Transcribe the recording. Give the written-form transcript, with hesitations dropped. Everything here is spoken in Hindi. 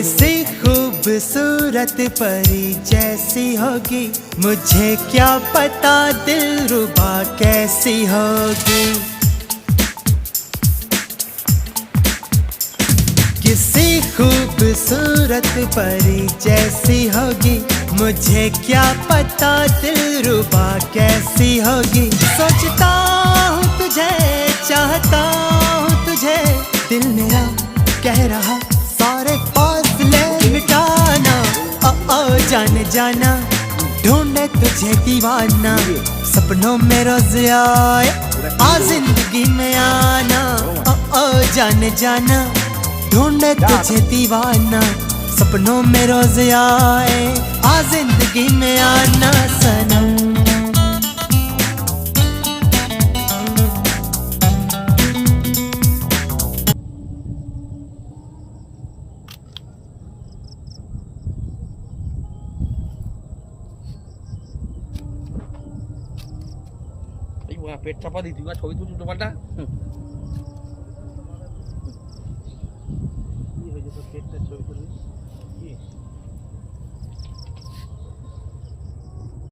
किसी खूबसूरत परी जैसी होगी, मुझे क्या पता दिलरुबा कैसी होगी। किसी खूबसूरत परी जैसी होगी, मुझे क्या पता दिलरुबा कैसी होगी। सोचता हूँ तुझे, चाहता हूँ तुझे, दिल मेरा कह रहा सारे फासले मिटाना। ओ जाने जाना, ढूंढे तुझे दीवाना, सपनों में रोज आए आ जिंदगी में आना। ओ जाने जाना, ढूंढे तुझे दीवाना, सपनों में रोज आए आ जिंदगी में आना सनम। পেট চাপা দিতি ছবি তুলছি তোমারটা